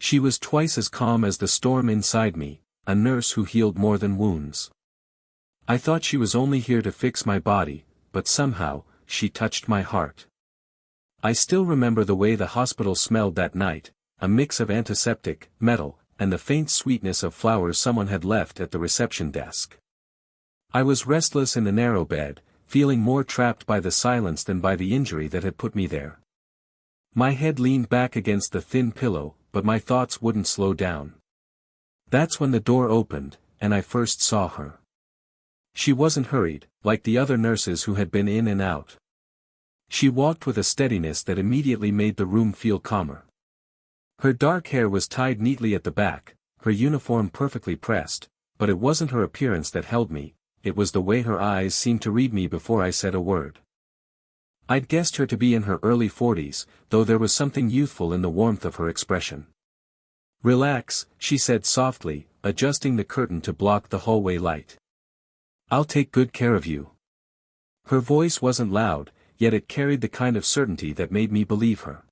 She was twice as calm as the storm inside me, a nurse who healed more than wounds. I thought she was only here to fix my body, but somehow, she touched my heart. I still remember the way the hospital smelled that night, a mix of antiseptic, metal, and the faint sweetness of flowers someone had left at the reception desk. I was restless in the narrow bed, feeling more trapped by the silence than by the injury that had put me there. My head leaned back against the thin pillow, but my thoughts wouldn't slow down. That's when the door opened, and I first saw her. She wasn't hurried, like the other nurses who had been in and out. She walked with a steadiness that immediately made the room feel calmer. Her dark hair was tied neatly at the back, her uniform perfectly pressed, but it wasn't her appearance that held me, it was the way her eyes seemed to read me before I said a word. I'd guessed her to be in her early 40s, though there was something youthful in the warmth of her expression. "Relax," she said softly, adjusting the curtain to block the hallway light. "I'll take good care of you." Her voice wasn't loud, yet it carried the kind of certainty that made me believe her.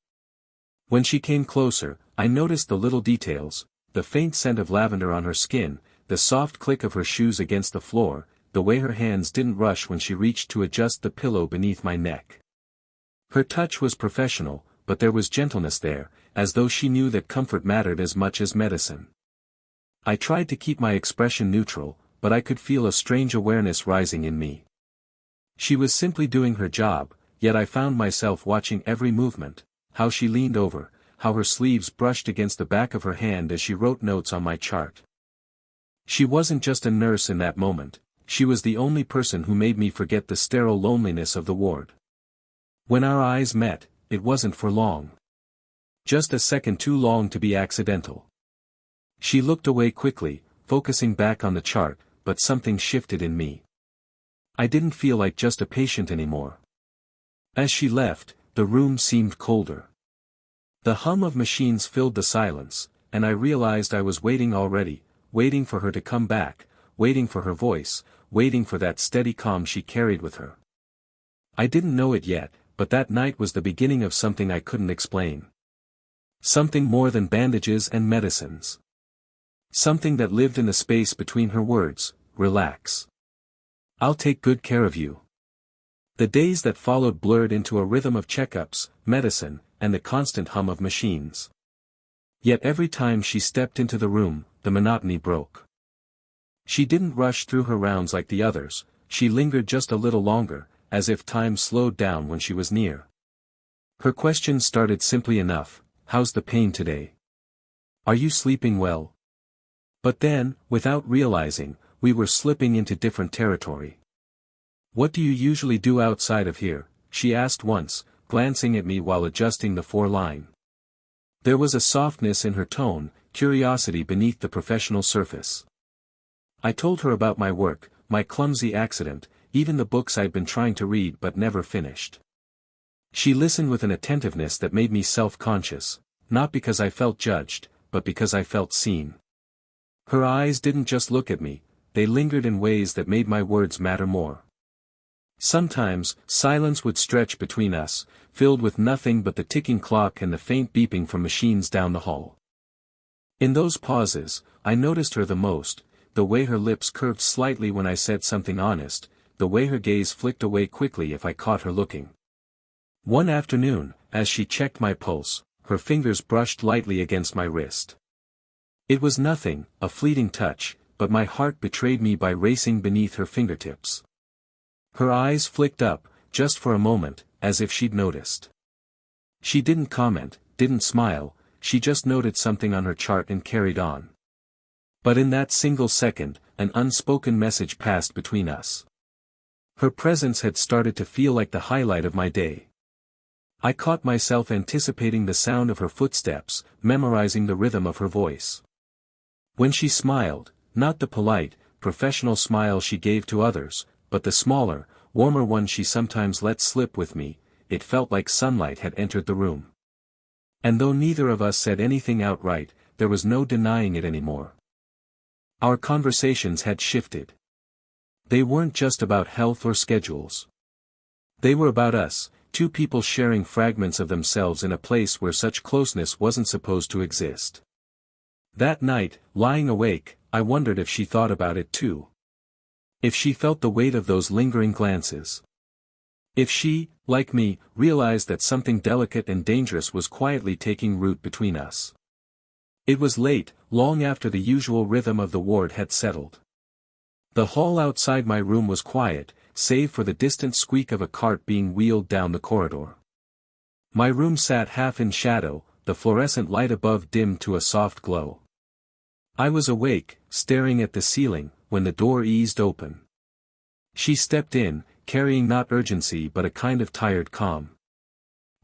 When she came closer, I noticed the little details, the faint scent of lavender on her skin, the soft click of her shoes against the floor, the way her hands didn't rush when she reached to adjust the pillow beneath my neck. Her touch was professional, but there was gentleness there, as though she knew that comfort mattered as much as medicine. I tried to keep my expression neutral, but I could feel a strange awareness rising in me. She was simply doing her job, yet I found myself watching every movement, how she leaned over, how her sleeves brushed against the back of her hand as she wrote notes on my chart. She wasn't just a nurse in that moment, she was the only person who made me forget the sterile loneliness of the ward. When our eyes met, it wasn't for long. Just a second too long to be accidental. She looked away quickly, focusing back on the chart, but something shifted in me. I didn't feel like just a patient anymore. As she left, the room seemed colder. The hum of machines filled the silence, and I realized I was waiting already, waiting for her to come back, waiting for her voice, waiting for that steady calm she carried with her. I didn't know it yet, but that night was the beginning of something I couldn't explain. Something more than bandages and medicines. Something that lived in the space between her words, "Relax. I'll take good care of you." The days that followed blurred into a rhythm of checkups, medicine, and the constant hum of machines. Yet every time she stepped into the room, the monotony broke. She didn't rush through her rounds like the others, she lingered just a little longer, as if time slowed down when she was near. Her questions started simply enough: "How's the pain today? Are you sleeping well?" But then, without realizing, we were slipping into different territory. "What do you usually do outside of here?" she asked once, glancing at me while adjusting the 4-line. There was a softness in her tone, curiosity beneath the professional surface. I told her about my work, my clumsy accident, even the books I'd been trying to read but never finished. She listened with an attentiveness that made me self-conscious, not because I felt judged, but because I felt seen. Her eyes didn't just look at me, they lingered in ways that made my words matter more. Sometimes, silence would stretch between us, filled with nothing but the ticking clock and the faint beeping from machines down the hall. In those pauses, I noticed her the most, the way her lips curved slightly when I said something honest, the way her gaze flicked away quickly if I caught her looking. One afternoon, as she checked my pulse, her fingers brushed lightly against my wrist. It was nothing, a fleeting touch, but my heart betrayed me by racing beneath her fingertips. Her eyes flicked up, just for a moment, as if she'd noticed. She didn't comment, didn't smile, she just noted something on her chart and carried on. But in that single second, an unspoken message passed between us. Her presence had started to feel like the highlight of my day. I caught myself anticipating the sound of her footsteps, memorizing the rhythm of her voice. When she smiled, not the polite, professional smile she gave to others, but the smaller, warmer one she sometimes let slip with me, it felt like sunlight had entered the room. And though neither of us said anything outright, there was no denying it anymore. Our conversations had shifted. They weren't just about health or schedules. They were about us, two people sharing fragments of themselves in a place where such closeness wasn't supposed to exist. That night, lying awake, I wondered if she thought about it too. If she felt the weight of those lingering glances. If she, like me, realized that something delicate and dangerous was quietly taking root between us. It was late, long after the usual rhythm of the ward had settled. The hall outside my room was quiet, save for the distant squeak of a cart being wheeled down the corridor. My room sat half in shadow, the fluorescent light above dimmed to a soft glow. I was awake, staring at the ceiling, when the door eased open. She stepped in, carrying not urgency but a kind of tired calm.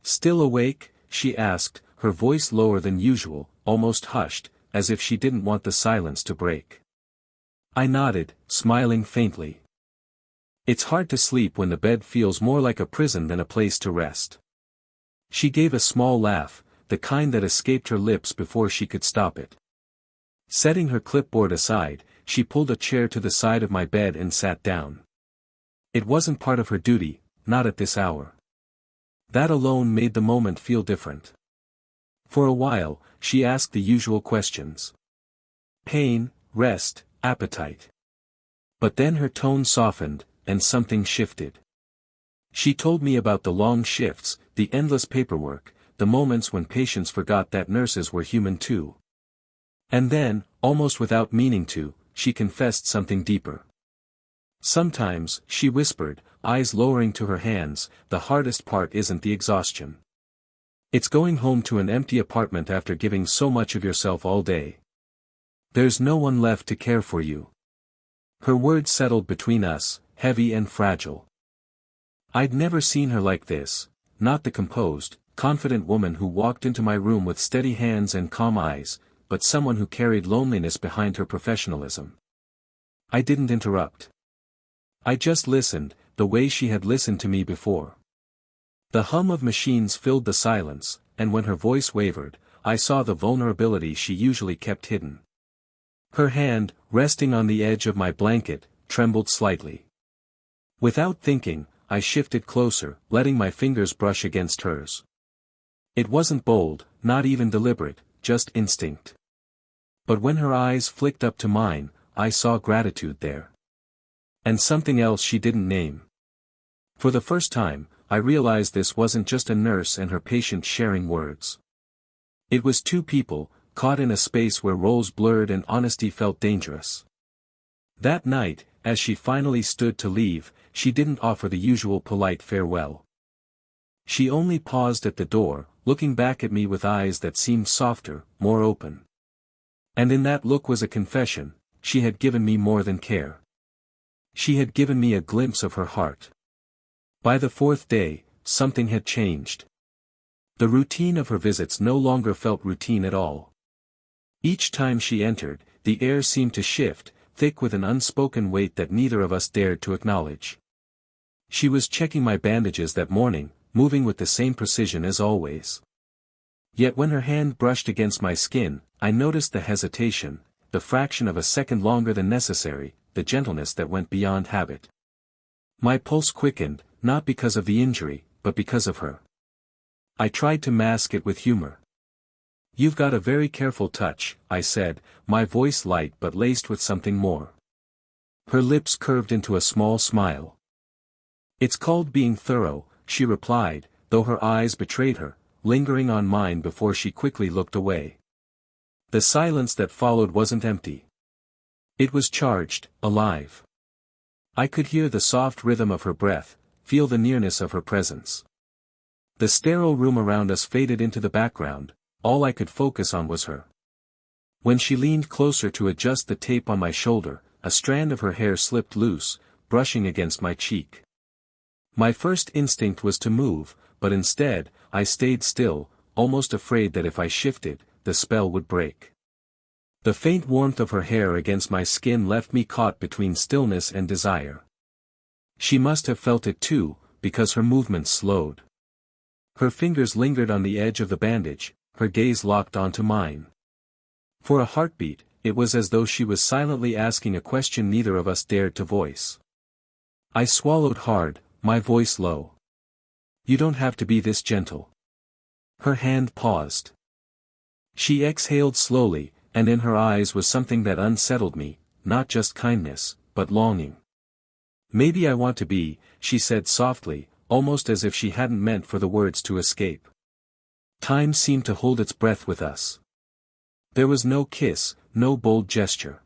"Still awake?" she asked, her voice lower than usual, almost hushed, as if she didn't want the silence to break. I nodded, smiling faintly. It's hard to sleep when the bed feels more like a prison than a place to rest. She gave a small laugh, the kind that escaped her lips before she could stop it. Setting her clipboard aside, she pulled a chair to the side of my bed and sat down. It wasn't part of her duty, not at this hour. That alone made the moment feel different. For a while, she asked the usual questions. Pain, rest, appetite. But then her tone softened, and something shifted. She told me about the long shifts, the endless paperwork, the moments when patients forgot that nurses were human too. And then, almost without meaning to, she confessed something deeper. Sometimes, she whispered, eyes lowering to her hands, the hardest part isn't the exhaustion. It's going home to an empty apartment after giving so much of yourself all day. There's no one left to care for you. Her words settled between us, heavy and fragile. I'd never seen her like this, not the composed, confident woman who walked into my room with steady hands and calm eyes, but someone who carried loneliness behind her professionalism. I didn't interrupt. I just listened, the way she had listened to me before. The hum of machines filled the silence, and when her voice wavered, I saw the vulnerability she usually kept hidden. Her hand, resting on the edge of my blanket, trembled slightly. Without thinking, I shifted closer, letting my fingers brush against hers. It wasn't bold, not even deliberate, just instinct. But when her eyes flicked up to mine, I saw gratitude there. And something else she didn't name. For the first time, I realized this wasn't just a nurse and her patient sharing words. It was two people, caught in a space where roles blurred and honesty felt dangerous. That night, as she finally stood to leave, she didn't offer the usual polite farewell. She only paused at the door, looking back at me with eyes that seemed softer, more open. And in that look was a confession: she had given me more than care. She had given me a glimpse of her heart. By the fourth day, something had changed. The routine of her visits no longer felt routine at all. Each time she entered, the air seemed to shift, thick with an unspoken weight that neither of us dared to acknowledge. She was checking my bandages that morning, moving with the same precision as always. Yet when her hand brushed against my skin, I noticed the hesitation, the fraction of a second longer than necessary, the gentleness that went beyond habit. My pulse quickened, not because of the injury, but because of her. I tried to mask it with humor. "You've got a very careful touch," I said, my voice light but laced with something more. Her lips curved into a small smile. "It's called being thorough," she replied, though her eyes betrayed her, lingering on mine before she quickly looked away. The silence that followed wasn't empty. It was charged, alive. I could hear the soft rhythm of her breath, feel the nearness of her presence. The sterile room around us faded into the background, all I could focus on was her. When she leaned closer to adjust the tape on my shoulder, a strand of her hair slipped loose, brushing against my cheek. My first instinct was to move, but instead, I stayed still, almost afraid that if I shifted, the spell would break. The faint warmth of her hair against my skin left me caught between stillness and desire. She must have felt it too, because her movements slowed. Her fingers lingered on the edge of the bandage, her gaze locked onto mine. For a heartbeat, it was as though she was silently asking a question neither of us dared to voice. I swallowed hard, my voice low. "You don't have to be this gentle." Her hand paused. She exhaled slowly, and in her eyes was something that unsettled me, not just kindness, but longing. "Maybe I want to be," she said softly, almost as if she hadn't meant for the words to escape. Time seemed to hold its breath with us. There was no kiss, no bold gesture.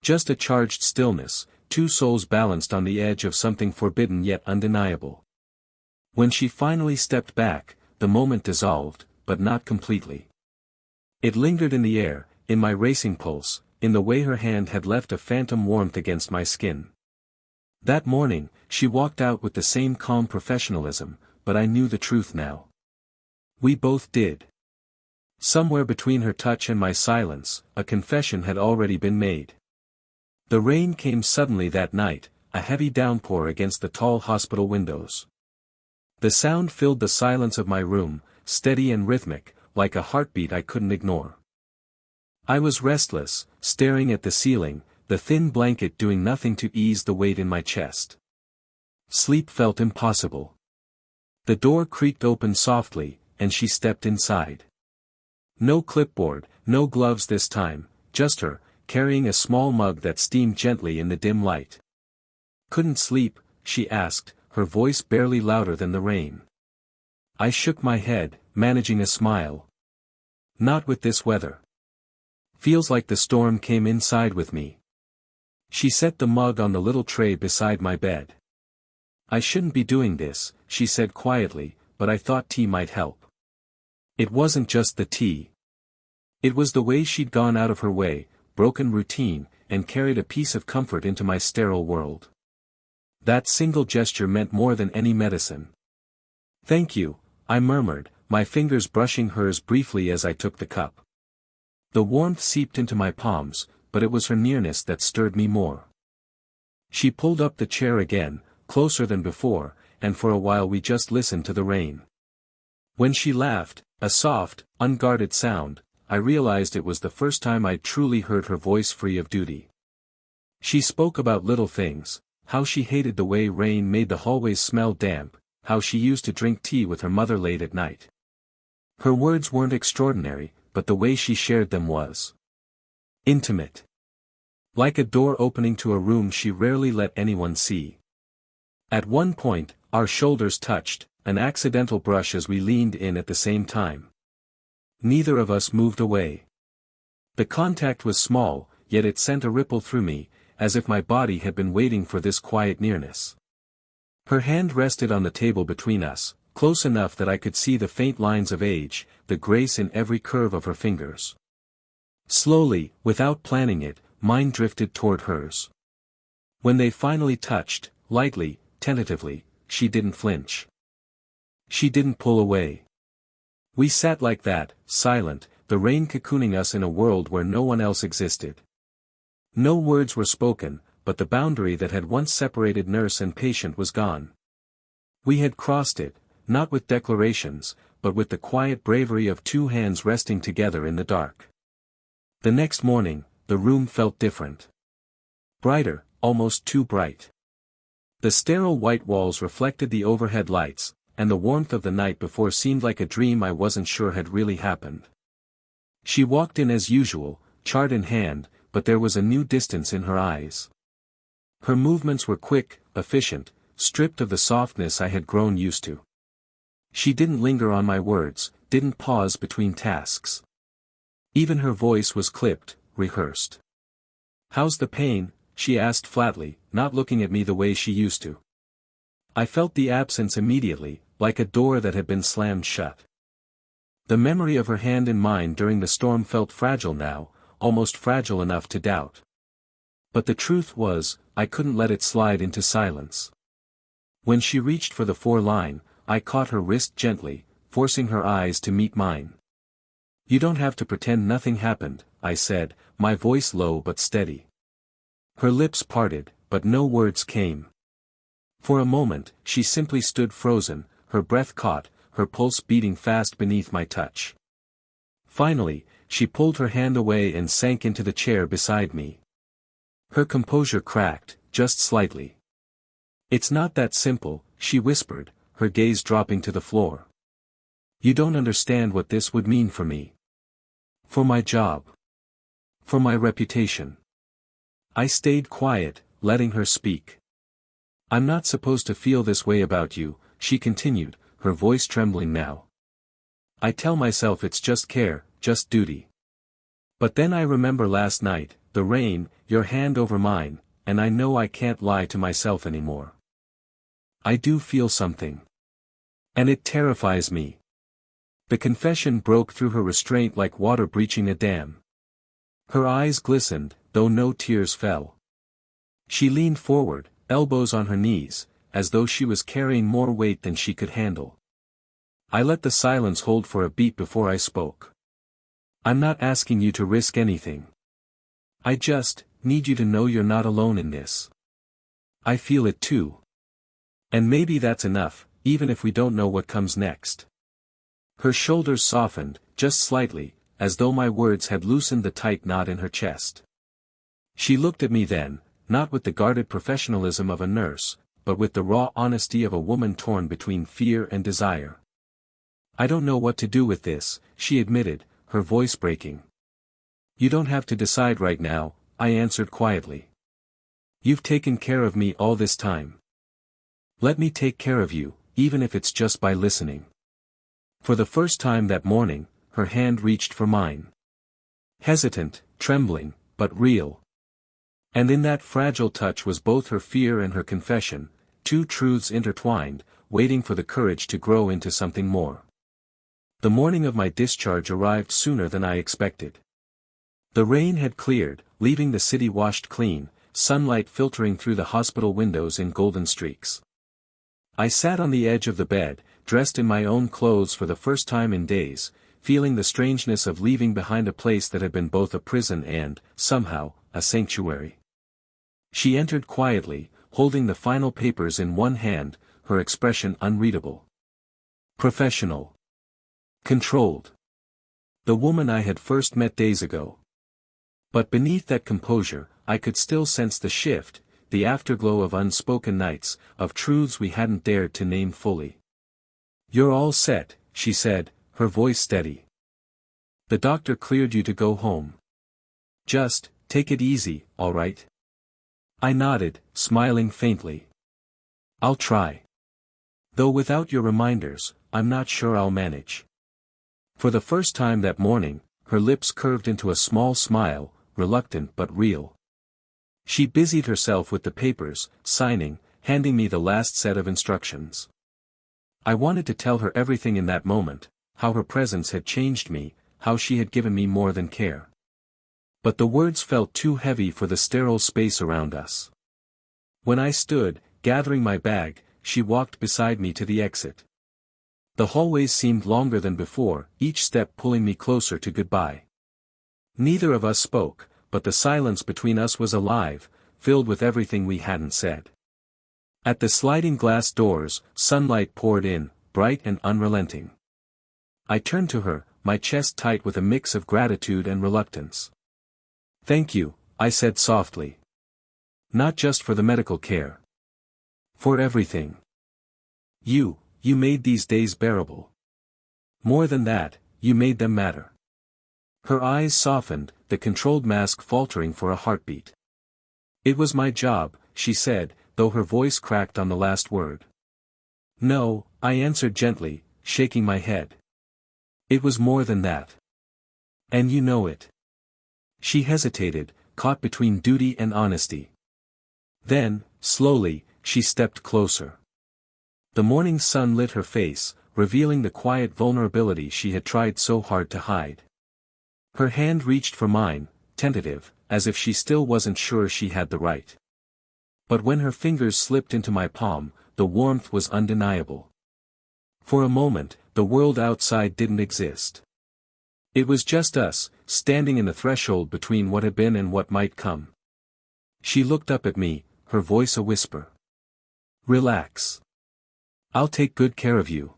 Just a charged stillness, two souls balanced on the edge of something forbidden yet undeniable. When she finally stepped back, the moment dissolved, but not completely. It lingered in the air, in my racing pulse, in the way her hand had left a phantom warmth against my skin. That morning, she walked out with the same calm professionalism, but I knew the truth now. We both did. Somewhere between her touch and my silence, a confession had already been made. The rain came suddenly that night, a heavy downpour against the tall hospital windows. The sound filled the silence of my room, steady and rhythmic, like a heartbeat I couldn't ignore. I was restless, staring at the ceiling, the thin blanket doing nothing to ease the weight in my chest. Sleep felt impossible. The door creaked open softly, and she stepped inside. No clipboard, no gloves this time, just her, carrying a small mug that steamed gently in the dim light. "Couldn't sleep?" she asked, her voice barely louder than the rain. I shook my head, managing a smile. "Not with this weather. Feels like the storm came inside with me." She set the mug on the little tray beside my bed. "I shouldn't be doing this," she said quietly, "but I thought tea might help." It wasn't just the tea. It was the way she'd gone out of her way, broken routine, and carried a piece of comfort into my sterile world. That single gesture meant more than any medicine. "Thank you," I murmured, my fingers brushing hers briefly as I took the cup. The warmth seeped into my palms, but it was her nearness that stirred me more. She pulled up the chair again, closer than before, and for a while we just listened to the rain. When she laughed, a soft, unguarded sound, I realized it was the first time I'd truly heard her voice free of duty. She spoke about little things, how she hated the way rain made the hallways smell damp, how she used to drink tea with her mother late at night. Her words weren't extraordinary, but the way she shared them was intimate. Like a door opening to a room she rarely let anyone see. At one point, our shoulders touched, an accidental brush as we leaned in at the same time. Neither of us moved away. The contact was small, yet it sent a ripple through me, as if my body had been waiting for this quiet nearness. Her hand rested on the table between us, close enough that I could see the faint lines of age, the grace in every curve of her fingers. Slowly, without planning it, mine drifted toward hers. When they finally touched, lightly, tentatively, she didn't flinch. She didn't pull away. We sat like that, silent, the rain cocooning us in a world where no one else existed. No words were spoken, but the boundary that had once separated nurse and patient was gone. We had crossed it, not with declarations, but with the quiet bravery of two hands resting together in the dark. The next morning, the room felt different. Brighter, almost too bright. The sterile white walls reflected the overhead lights, and the warmth of the night before seemed like a dream I wasn't sure had really happened. She walked in as usual, chart in hand, but there was a new distance in her eyes. Her movements were quick, efficient, stripped of the softness I had grown used to. She didn't linger on my words, didn't pause between tasks. Even her voice was clipped, rehearsed. "How's the pain?" she asked flatly, not looking at me the way she used to. I felt the absence immediately, like a door that had been slammed shut. The memory of her hand in mine during the storm felt fragile now, almost fragile enough to doubt. But the truth was, I couldn't let it slide into silence. When she reached for the 4-line, I caught her wrist gently, forcing her eyes to meet mine. "You don't have to pretend nothing happened," I said, my voice low but steady. Her lips parted, but no words came. For a moment, she simply stood frozen, her breath caught, her pulse beating fast beneath my touch. Finally, she pulled her hand away and sank into the chair beside me. Her composure cracked, just slightly. "It's not that simple," she whispered, her gaze dropping to the floor. "You don't understand what this would mean for me. For my job. For my reputation. I stayed quiet, letting her speak. I'm not supposed to feel this way about you, she continued, her voice trembling now. I tell myself it's just care, just duty. But then I remember last night, the rain, your hand over mine, and I know I can't lie to myself anymore. I do feel something. And it terrifies me. The confession broke through her restraint like water breaching a dam. Her eyes glistened, though no tears fell. She leaned forward, elbows on her knees, as though she was carrying more weight than she could handle. I let the silence hold for a beat before I spoke. I'm not asking you to risk anything. I just need you to know you're not alone in this. I feel it too. And maybe that's enough, even if we don't know what comes next. Her shoulders softened, just slightly, as though my words had loosened the tight knot in her chest. She looked at me then, not with the guarded professionalism of a nurse, but with the raw honesty of a woman torn between fear and desire. I don't know what to do with this, she admitted, her voice breaking. You don't have to decide right now, I answered quietly. You've taken care of me all this time. Let me take care of you, even if it's just by listening. For the first time that morning, her hand reached for mine. Hesitant, trembling, but real. And in that fragile touch was both her fear and her confession, two truths intertwined, waiting for the courage to grow into something more. The morning of my discharge arrived sooner than I expected. The rain had cleared, leaving the city washed clean, sunlight filtering through the hospital windows in golden streaks. I sat on the edge of the bed, dressed in my own clothes for the first time in days, feeling the strangeness of leaving behind a place that had been both a prison and, somehow, a sanctuary. She entered quietly, holding the final papers in one hand, her expression unreadable. Professional. Controlled. The woman I had first met days ago. But beneath that composure, I could still sense the shift, the afterglow of unspoken nights, of truths we hadn't dared to name fully. You're all set, she said, her voice steady. The doctor cleared you to go home. Just, take it easy, all right? I nodded, smiling faintly. I'll try. Though without your reminders, I'm not sure I'll manage. For the first time that morning, her lips curved into a small smile, reluctant but real. She busied herself with the papers, signing, handing me the last set of instructions. I wanted to tell her everything in that moment, how her presence had changed me, how she had given me more than care. But the words felt too heavy for the sterile space around us. When I stood, gathering my bag, she walked beside me to the exit. The hallways seemed longer than before, each step pulling me closer to goodbye. Neither of us spoke, but the silence between us was alive, filled with everything we hadn't said. At the sliding glass doors, sunlight poured in, bright and unrelenting. I turned to her, my chest tight with a mix of gratitude and reluctance. Thank you, I said softly. Not just for the medical care. For everything. You made these days bearable. More than that, you made them matter. Her eyes softened, the controlled mask faltering for a heartbeat. It was my job, she said, though her voice cracked on the last word. No, I answered gently, shaking my head. It was more than that. And you know it. She hesitated, caught between duty and honesty. Then, slowly, she stepped closer. The morning sun lit her face, revealing the quiet vulnerability she had tried so hard to hide. Her hand reached for mine, tentative, as if she still wasn't sure she had the right. But when her fingers slipped into my palm, the warmth was undeniable. For a moment, the world outside didn't exist. It was just us, standing in the threshold between what had been and what might come. She looked up at me, her voice a whisper. Relax. I'll take good care of you.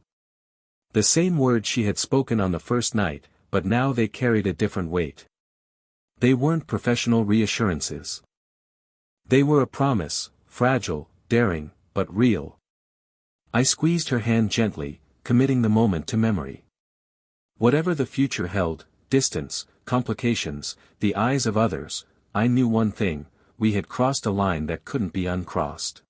The same words she had spoken on the first night, but now they carried a different weight. They weren't professional reassurances. They were a promise, fragile, daring, but real. I squeezed her hand gently, committing the moment to memory. Whatever the future held, distance, complications, the eyes of others, I knew one thing: we had crossed a line that couldn't be uncrossed.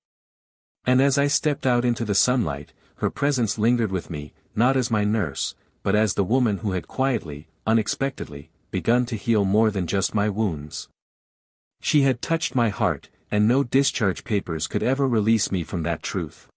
And as I stepped out into the sunlight, her presence lingered with me, not as my nurse, but as the woman who had quietly, unexpectedly, begun to heal more than just my wounds. She had touched my heart, and no discharge papers could ever release me from that truth.